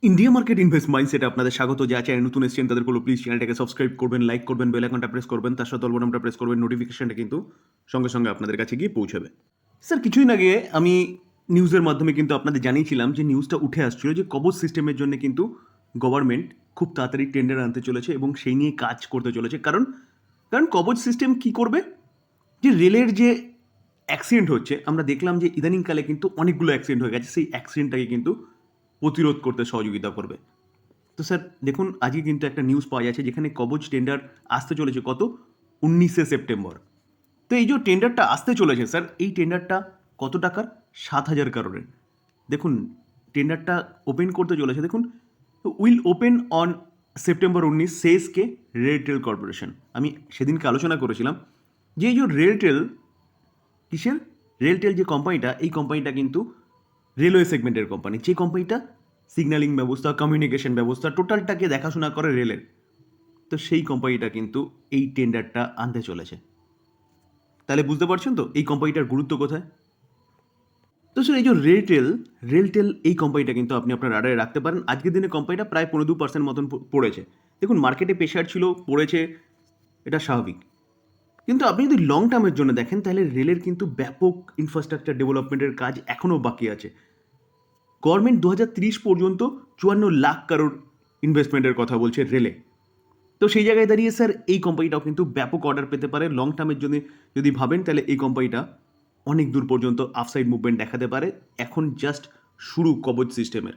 India market invest মাইন্ডসেটে আপনাদের স্বাগত। যা চ্যানেল নতুন এসেছেন তাদের বলবো প্লিজ চ্যানেলটাকে সাবস্ক্রাইব করবেন, লাইক করবেন, বেল আইকনটা প্রেস করবেন, তার সাথে অল বাটনটা প্রেস করবেন, নোটিফিকেশনটা কিন্তু সঙ্গে সঙ্গে আপনাদের কাছে গিয়ে পৌঁছাবে। স্যার কিছুদিন আগে আমি নিউজের মাধ্যমে কিন্তু আপনাদের জানিয়েছিলাম যে নিউজটা উঠে আসছিল যে কবচ সিস্টেমের জন্য কিন্তু গভর্নমেন্ট খুব তাড়াতাড়ি টেন্ডার আনতে চলেছে এবং সেই নিয়ে কাজ করতে চলেছে। কারণ কারণ কবচ সিস্টেম কি করবে, যে রেলের যে অ্যাক্সিডেন্ট হচ্ছে, আমরা দেখলাম যে ইদানিংকালে কিন্তু অনেকগুলো অ্যাক্সিডেন্ট হয়ে গেছে, সেই অ্যাক্সিডেন্টটাকে কিন্তু প্রতিরোধ করতে সহযোগিতা করবে। তো স্যার দেখুন, আজকে কিন্তু একটা নিউজ পাওয়া যাচ্ছে যেখানে কবচ টেন্ডার আসতে চলেছে কত, 19শে সেপ্টেম্বর। তো এই যে টেন্ডারটা আসতে চলেছে স্যার, এই টেন্ডারটা কত টাকার, 7,000 কারোরের। দেখুন টেন্ডারটা ওপেন করতে চলেছে, দেখুন উইল ওপেন অন সেপ্টেম্বর 19, সেসকে রেলটেল কর্পোরেশন। আমি সেদিনকে আলোচনা করেছিলাম যে এই যে রেলটেল কিসের, রেলটেল যে কোম্পানিটা, এই কোম্পানিটা কিন্তু রেলওয়ে সেগমেন্টের কোম্পানি, যে কোম্পানিটা সিগন্যালিং ব্যবস্থা, কমিউনিকেশন ব্যবস্থা টোটালটাকে দেখাশোনা করে রেলের। তো সেই কোম্পানিটা কিন্তু এই টেন্ডারটা আনতে চলেছে। তাহলে বুঝতে পারছেন তো এই কোম্পানিটার গুরুত্ব কোথায়। তো স্যার এই যে রেলটেল এই কোম্পানিটা কিন্তু আপনি আপনার রাডারে রাখতে পারেন। আজকের দিনে কোম্পানিটা প্রায় 15-2% মতন পড়েছে। দেখুন মার্কেটে প্রেশার ছিল, পড়েছে, এটা স্বাভাবিক। কিন্তু আপনি যদি লং টার্মের জন্য দেখেন তাহলে রেলের কিন্তু ব্যাপক ইনফ্রাস্ট্রাকচার ডেভেলপমেন্টের কাজ এখনও বাকি আছে। গভর্নমেন্ট 2030 পর্যন্ত 54 লাখ কারোর ইনভেস্টমেন্টের কথা বলছে রেলে। তো সেই জায়গায় দাঁড়িয়ে স্যার এই কোম্পানিটাও কিন্তু ব্যাপক অর্ডার পেতে পারে। লং টার্মের জন্য যদি ভাবেন তাহলে এই কোম্পানিটা অনেক দূর পর্যন্ত আপসাইড মুভমেন্ট দেখাতে পারে। এখন জাস্ট শুরু কবচ সিস্টেমের।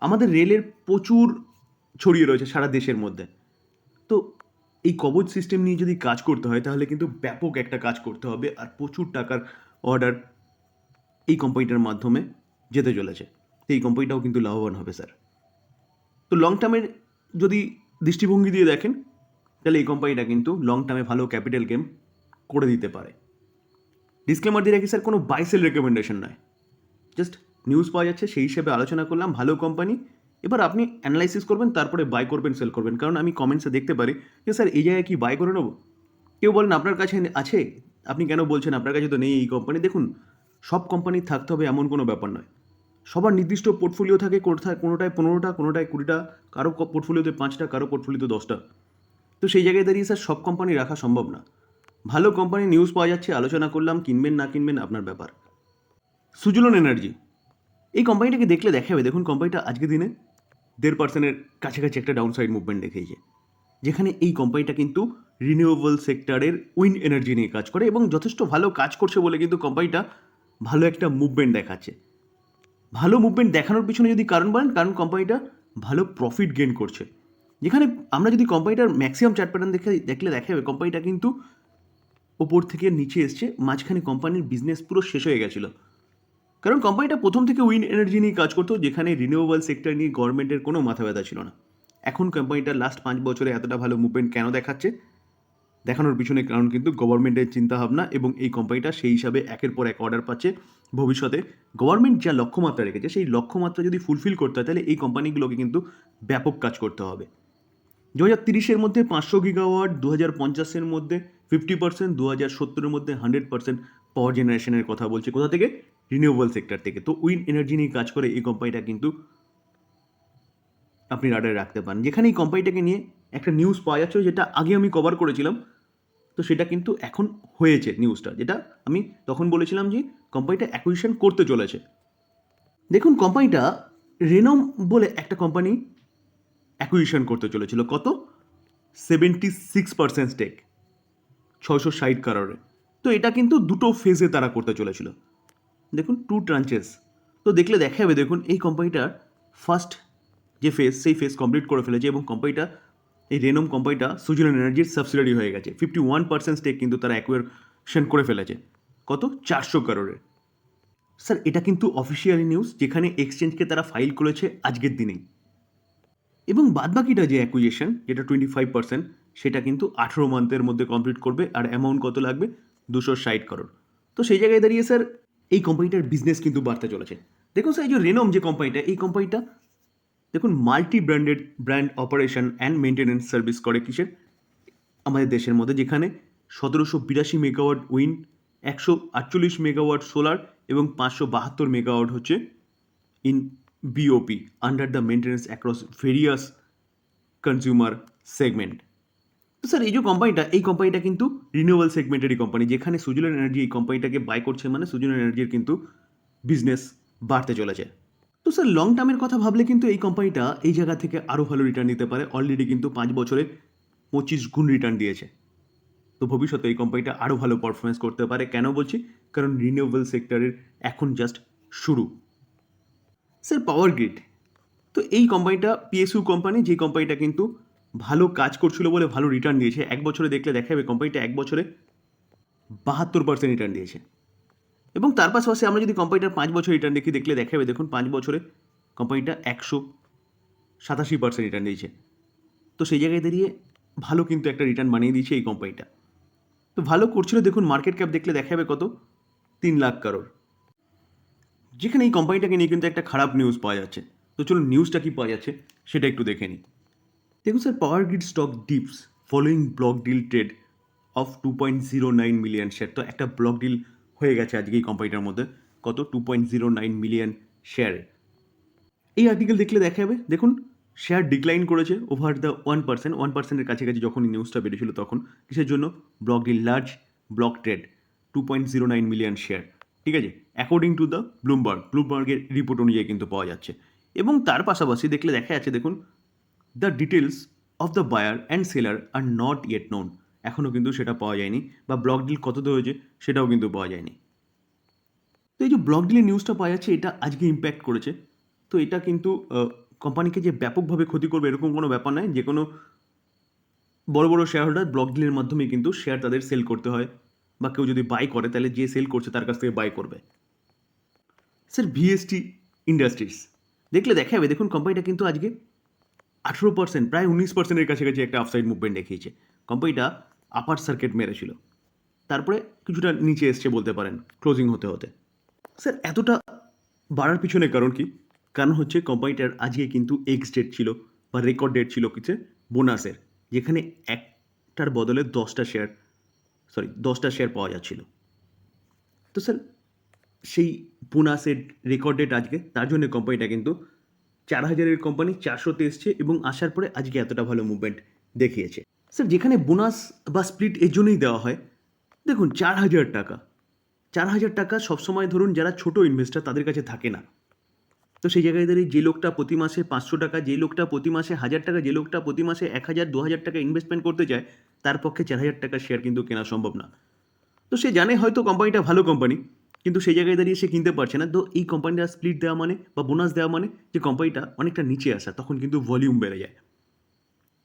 আমাদের রেলের প্রচুর ছড়িয়ে রয়েছে সারা দেশের মধ্যে। তো এই কবচ সিস্টেম নিয়ে যদি কাজ করতে হয় তাহলে কিন্তু ব্যাপক একটা কাজ করতে হবে, আর প্রচুর টাকার অর্ডার এই কোম্পানিটার মাধ্যমে যেতে চলেছে। তো এই কোম্পানিটাও কিন্তু লাভবান হবে স্যার। তো লং টার্মের যদি দৃষ্টিভঙ্গি দিয়ে দেখেন তাহলে এই কোম্পানিটা কিন্তু লং টার্মে ভালো ক্যাপিটাল গেম করে দিতে পারে। ডিসক্লেমার দিয়ে রাখি স্যার, কোনো বাই সেল রেকমেন্ডেশন নয়, জাস্ট নিউজ পাওয়া যাচ্ছে সেই হিসেবে আলোচনা করলাম। ভালো কোম্পানি, এবার আপনি অ্যানালাইসিস করবেন, তারপরে বাই করবেন, সেল করবেন। কারণ আমি কমেন্টসে দেখতে পারি যে স্যার এই জায়গায় কি বাই করে নেবো, কেউ বলেন আপনার কাছে আছে, আপনি কেন বলছেন আপনার কাছে তো নেই এই কোম্পানি। দেখুন সব কোম্পানির থাকতে হবে এমন কোনো ব্যাপার নয়। সবার নির্দিষ্ট পোর্টফোলিও থাকে, কোনোটায় 15টা, কোনোটায় 20টা, কারো পোর্টফোলিওতে 5টা, কারো পোর্টফোলিওতে 10টা। তো সেই জায়গায় দাঁড়িয়ে স্যার সব কোম্পানি রাখা সম্ভব না। ভালো কোম্পানি নিউজ পাওয়া যাচ্ছে, আলোচনা করলাম, কিনবেন না কিনবেন আপনার ব্যাপার। সুজলন এনার্জি, এই কোম্পানিটাকে দেখলে দেখা যাবে, দেখুন কোম্পানিটা আজকে দিনে 1.5%-এর কাছাকাছি একটা ডাউন সাইড মুভমেন্ট দেখিয়েছে, যেখানে এই কোম্পানিটা কিন্তু রিনিউয়েবল সেক্টরের উইন্ড এনার্জি নিয়ে কাজ করে এবং যথেষ্ট ভালো কাজ করছে বলে কিন্তু কোম্পানিটা ভালো একটা মুভমেন্ট দেখাচ্ছে। ভালো মুভমেন্ট দেখানোর পিছনে যদি কারণ বলেন, কারণ কোম্পানিটা ভালো প্রফিট গেইন করছে। যেখানে আমরা যদি কোম্পানিটার ম্যাক্সিমাম চার্ট প্যাটার্ন দেখলে দেখা যাবে কোম্পানিটা কিন্তু ওপর থেকে নিচে এসছে, মাঝখানে কোম্পানির বিজনেস পুরো শেষ হয়ে গেছিলো। কারণ কোম্পানিটা প্রথম থেকে উইন্ড এনার্জি নিয়ে কাজ করতো, যেখানে রিনিউয়েবল সেক্টর নিয়ে গভর্নমেন্টের কোনো মাথা ব্যথা ছিল না। এখন কোম্পানিটার লাস্ট 5 বছরে এতটা ভালো মুভমেন্ট কেন দেখাচ্ছে, দেখানোর পিছনে কারণ কিন্তু গভর্নমেন্টের চিন্তাভাবনা, এবং এই কোম্পানিটা সেই হিসাবে একের পর এক অর্ডার পাচ্ছে। ভবিষ্যতে গভর্নমেন্ট যা লক্ষ্যমাত্রা রেখেছে সেই লক্ষ্যমাত্রা যদি ফুলফিল করতে হয় তাহলে এই কোম্পানিগুলোকে কিন্তু ব্যাপক কাজ করতে হবে। 2030-এর মধ্যে 500 গিগাওয়াট, 2050-এর মধ্যে 50%, 2070-এর মধ্যে 100% পাওয়ার জেনারেশনের কথা বলছে। কোথা থেকে? রিনিউয়েবল সেক্টর থেকে। তো উইন্ড এনার্জি নিয়ে কাজ করে এই কোম্পানিটা কিন্তু আপনি রাডারে রাখতে পারেন। যেখানে এই কোম্পানিটাকে নিয়ে একটা নিউজ পাওয়া যাচ্ছে, যেটা আগে আমি কভার করেছিলাম। তো সেটা কিন্তু এখন হয়েছে নিউজটা, যেটা আমি তখন বলেছিলাম যে কোম্পানিটা অ্যাকুইজিশন করতে চলেছে। দেখুন কোম্পানিটা রেনম বলে একটা কোম্পানি অ্যাকুইজিশন করতে চলেছিল, কত, 76% স্টেক, 660 কারোরে। তো এটা কিন্তু দুটো ফেজে তারা করতে চলেছিল, দেখুন 2 ট্রাঞ্চেস। তো দেখলে দেখা যাবে, দেখুন এই কোম্পানিটার ফার্স্ট যে ফেজ, সেই ফেজ কমপ্লিট করে ফেলেছে এবং কোম্পানিটা, এই রেনম কোম্পানিটা সুজলন এনার্জির সাবসিডারি হয়ে গেছে। 51% স্টেক কিন্তু তারা অ্যাকুইজিশন করে ফেলেছে, কত, 400 কারোরে। স্যার এটা কিন্তু অফিসিয়ালি নিউজ, যেখানে এক্সচেঞ্জকে তারা ফাইল করেছে আজকের দিনেই। এবং বাদবাকিটা যে অ্যাকুইজিশন, যেটা 25%, সেটা কিন্তু 18 মান্থের মধ্যে কমপ্লিট করবে। আর অ্যামাউন্ট কত লাগবে, 260 কারোর। তো সেই জায়গায় দাঁড়িয়ে স্যার এই কোম্পানিটার বিজনেস কিন্তু বাড়তে চলেছে। দেখুন স্যার এই যে রেনম যে কোম্পানিটা, এই কোম্পানিটা দেখুন multi brand operation and maintenance service করে কিসের, আমাদের দেশের মধ্যে, যেখানে 1782 মেগাওয়াট উইন্ড, 148 মেগাওয়াট সোলার এবং 572 মেগাওয়াট হচ্ছে in BOP, under the maintenance across various consumer segment. তো স্যার এই কোম্পানিটা কিন্তু রিনিউয়েবল সেগমেন্টেরই কোম্পানি, যেখানে সুজলন এনার্জি এই কোম্পানিটাকে বাই করছে, মানে সুজলন এনার্জির কিন্তু বিজনেস বাড়তে চলেছে। তো স্যার লং টার্মের কথা ভাবলে কিন্তু এই কোম্পানিটা এই জায়গা থেকে আরও ভালো রিটার্ন দিতে পারে। অলরেডি কিন্তু 5 বছরে 25 গুণ রিটার্ন দিয়েছে। তো ভবিষ্যতে এই কোম্পানিটা আরও ভালো পারফরমেন্স করতে পারে। কেন বলছি? কারণ রিনিউয়েবল সেক্টরের এখন জাস্ট শুরু। স্যার পাওয়ার গ্রিড, তো এই কোম্পানিটা পিএসইউ কোম্পানি, যে কোম্পানিটা কিন্তু ভালো কাজ করছিল বলে ভালো রিটার্ন দিয়েছে। এক বছরে দেখলে দেখা যাবে কোম্পানিটা এক বছরে 72% রিটার্ন দিয়েছে। এবং তার পাশাপাশি আমরা যদি কোম্পানিটার 5 বছর রিটার্ন দেখলে দেখা যাবে, দেখুন 5 বছরে কোম্পানিটা 187% রিটার্ন দিয়েছে। তো সেই জায়গায় দাঁড়িয়ে ভালো কিন্তু একটা রিটার্ন বানিয়ে দিয়েছে এই কোম্পানিটা। তো ভালো করছিল, দেখুন মার্কেট ক্যাপ দেখলে দেখা যাবে কত, 3 লাখ কারোর। যেখানে এই কোম্পানিটাকে নিয়ে কিন্তু একটা খারাপ নিউজ পাওয়া যাচ্ছে। তো চলুন নিউজটা কি পাওয়া যাচ্ছে সেটা একটু দেখে নিই। দেখুন sir, power grid stock dips following block deal trade of 2.09 million share. তো একটা ব্লক ডিল হয়ে গেছে আজকে এই কোম্পানিটার মধ্যে, কত, 2.09 মিলিয়ন শেয়ারে। এই আর্টিকেল দেখলে দেখা যাবে, দেখুন শেয়ার ডিক্লাইন করেছে ওভার দ্য 1%, 1%-এর কাছাকাছি যখন নিউজটা বেরিয়েছিল তখন। কিসের জন্য? Block deal, large block trade, 2.09 million share, ঠিক আছে, অ্যাকর্ডিং টু দ্য ব্লুমবার্গের রিপোর্ট অনুযায়ী কিন্তু পাওয়া যাচ্ছে। এবং তার পাশাপাশি দেখলে দেখা যাচ্ছে, দেখুন the details of the buyer and seller are not yet known. এখনও কিন্তু সেটা পাওয়া যায়নি, বা ব্লক ডিল কততে হয়েছে সেটাও কিন্তু পাওয়া যায়নি। তো এই যে ব্লক ডিলের নিউজটা পাওয়া যাচ্ছে, এটা আজকে ইম্প্যাক্ট করেছে। তো এটা কিন্তু কোম্পানিকে যে ব্যাপকভাবে ক্ষতি করবে এরকম কোনো ব্যাপার নয়। যে কোনো বড় বড় শেয়ার হোল্ডার ব্লক ডিলের মাধ্যমে কিন্তু শেয়ার তাদের সেল করতে হয়, বা কেউ যদি বাই করে তাহলে যে সেল করছে তার কাছ থেকে বাই করবে। স্যার ভিএসটি ইন্ডাস্ট্রিজ দেখলে দেখা যাবে, দেখুন কোম্পানিটা কিন্তু আজকে 18%, প্রায় 19%-এর কাছাকাছি একটা আপসাইড মুভমেন্ট দেখিয়েছে। কোম্পানিটা আপার সার্কিট মেরেছিল, তারপরে কিছুটা নিচে এসছে বলতে পারেন ক্লোজিং হতে হতে। স্যার এতটা বাড়ার পিছনে কারণ কি? কারণ হচ্ছে কোম্পানিটার আজকে কিন্তু এক্স ডেট ছিল, বা রেকর্ড ডেট ছিল কিছু বোনাসের, যেখানে একটার বদলে 10টা শেয়ার পাওয়া যাচ্ছিল। তো স্যার সেই বোনাসের রেকর্ড ডেট আজকে, তার জন্য কোম্পানিটা কিন্তু 4,000-এর কোম্পানি 400-তে এসছে, এবং আসার পরে আজকে এতটা ভালো মুভমেন্ট দেখিয়েছে। স্যার যেখানে বোনাস বা স্প্লিট এর জন্যই দেওয়া হয়, দেখুন 4,000 টাকা, 4,000 টাকা সবসময় ধরুন যারা ছোট ইনভেস্টার তাদের কাছে থাকে না। তো সেই জায়গায় দাঁড়িয়ে যে লোকটা প্রতি মাসে 500 টাকা, যে লোকটা প্রতি মাসে 1,000 টাকা, যে লোকটা প্রতি মাসে 1,000, 2,000 টাকা ইনভেস্টমেন্ট করতে চায়, তার পক্ষে 4,000 টাকার শেয়ার কিন্তু কেনা সম্ভব না। তো সে জানে হয়তো কোম্পানিটা ভালো কোম্পানি, কিন্তু সেই জায়গায় দাঁড়িয়ে সে কিনতে পারছে না। তো এই কোম্পানিটা স্প্লিট দেওয়া মানে বা বোনাস দেওয়া মানে যে কোম্পানিটা অনেকটা নিচে আসা, তখন কিন্তু ভলিউম বেড়ে যায়।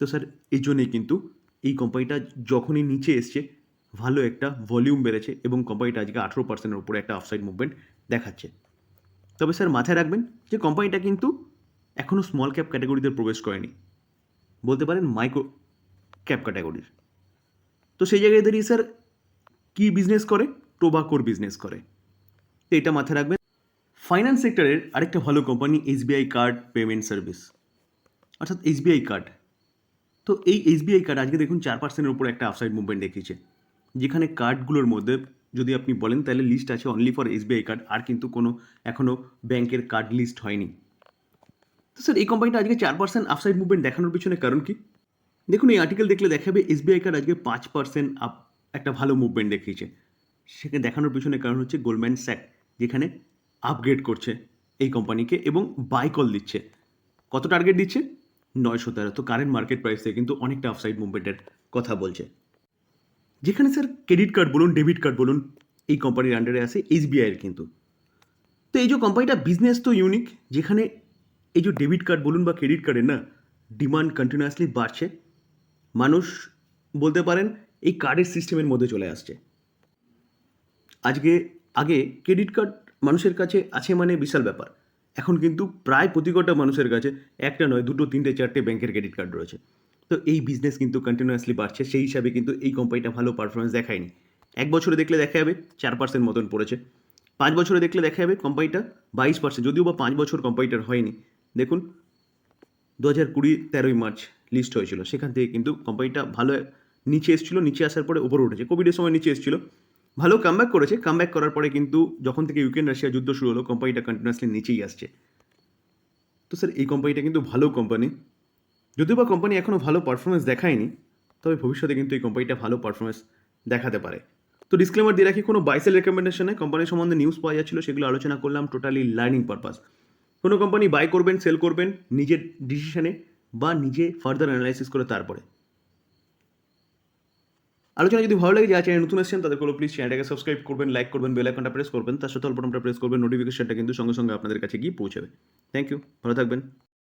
তো স্যার এই জন্যই কিন্তু এই কোম্পানিটা যখনই নিচে এসছে ভালো একটা ভলিউম বেড়েছে, এবং কোম্পানিটা আজকে 18%-এর উপরে একটা আপসাইড মুভমেন্ট দেখাচ্ছে। তবে স্যার মাথায় রাখবেন যে কোম্পানিটা কিন্তু এখনও স্মল ক্যাপ ক্যাটাগরিতে প্রবেশ করেনি, বলতে পারেন মাইক্রো ক্যাপ ক্যাটাগরির। তো সেই জায়গায় দাঁড়িয়ে স্যার কী বিজনেস করে? টোবাকোর বিজনেস করে। তো এটা মাথায় রাখবেন। ফাইন্যান্স সেক্টরের আরেকটা ভালো company SBI card payment service, অর্থাৎ এসবিআই কার্ড। তো এই এসবিআই কার্ড আজকে দেখুন 4%-এর উপরে একটা আপসাইড মুভমেন্ট দেখিয়েছে, যেখানে কার্ডগুলোর মধ্যে যদি আপনি বলেন তাহলে লিস্ট আছে অনলি ফর এসবিআই কার্ড, আর কিন্তু কোনো এখনও ব্যাংকের কার্ড লিস্ট হয়নি। তো স্যার এই কোম্পানিটা আজকে 4% আপসাইড মুভমেন্ট দেখানোর পিছনে কারণ কি? দেখুন এই আর্টিকেল দেখলে দেখাবে এসবিআই কার্ড আজকে 5% আপ একটা ভালো মুভমেন্ট দেখিয়েছে। সেখানে দেখানোর পিছনে কারণ হচ্ছে গোল্ডম্যান স্যাক, যেখানে আপগ্রেড করছে এই কোম্পানিকে এবং বাই কল দিচ্ছে। কত টার্গেট দিচ্ছে? 913। তো কারেন্ট মার্কেট প্রাইস থেকে কিন্তু অনেকটা আপসাইড মুভমেন্টের কথা বলছে। যেখানে স্যার ক্রেডিট কার্ড বলুন, ডেবিট কার্ড বলুন, এই কোম্পানির আন্ডারে আছে এসবিআইয়ের কিন্তু। তো এই যে কোম্পানিটা বিজনেস তো ইউনিক, যেখানে এই যে ডেবিট কার্ড বলুন বা ক্রেডিট কার্ডের না ডিমান্ড কন্টিনিউয়াসলি বাড়ছে। মানুষ বলতে পারেন এই কার্ডের সিস্টেমের মধ্যে চলে আসছে। আগে ক্রেডিট কার্ড মানুষের কাছে আছে মানে বিশাল ব্যাপার, এখন কিন্তু প্রায় প্রতি কটা মানুষের কাছে একটা নয়, 2, 3, 4টে ব্যাংকের ক্রেডিট কার্ড রয়েছে। তো এই বিজনেস কিন্তু কন্টিনিউয়াসলি বাড়ছে, সেই হিসাবে কিন্তু এই কোম্পানিটা ভালো পারফরমেন্স দেখায়নি। 1 বছরে দেখলে দেখা যাবে 4% মতন পড়েছে, 5 বছরে দেখলে দেখা যাবে কোম্পানিটা 22%, যদিও বা 5 বছর কোম্পানিটার হয়নি। দেখুন 2020 13ই মার্চ লিস্ট হয়েছিল, সেখান থেকে কিন্তু কোম্পানিটা ভালো নিচে এসেছিলো, নিচে আসার পরে উপরে উঠেছে, কোভিডের সময় নিচে এসেছিলো, ভালো কামব্যাক করেছে। কামব্যাক করার পরে কিন্তু যখন থেকে ইউক্রেন রাশিয়া যুদ্ধ শুরু হলো কোম্পানিটা কন্টিনিউয়াসলি নিচেই আসছে। তো স্যার এই কোম্পানিটা কিন্তু ভালো কোম্পানি, যদিও বা কোম্পানি এখনও ভালো পারফরমেন্স দেখায়নি, তবে ভবিষ্যতে কিন্তু এই কোম্পানিটা ভালো পারফরমেন্স দেখাতে পারে। তো ডিসক্লেমার দিয়ে রাখি, কোনো বাইসেল রেকমেন্ডেশনে কোম্পানির সম্বন্ধে নিউজ পাওয়া যাচ্ছিল, সেগুলো আলোচনা করলাম টোটালি লার্নিং পারপাস। কোনো কোম্পানি বাই করবেন, সেল করবেন নিজের ডিসিশনে বা নিজে ফার্দার অ্যানালাইসিস করে তারপরে। আলোচনা যদি ভালো লাগে, যারা চ্যানেল নতুন এসেছেন তাদের কোনো প্লিজ চ্যানেলটাকে সাবস্ক্রাইব করবেন, লাইক করবেন, বেল আইকনটা প্রেস করবেন, তার সাথে অল বাটনটা প্রেস করবেন, নোটিফিকেশনটা কিন্তু সঙ্গে সঙ্গে আপনাদের কাছে গিয়ে পৌঁছাবে। থ্যাংক ইউ, ভালো থাকবেন।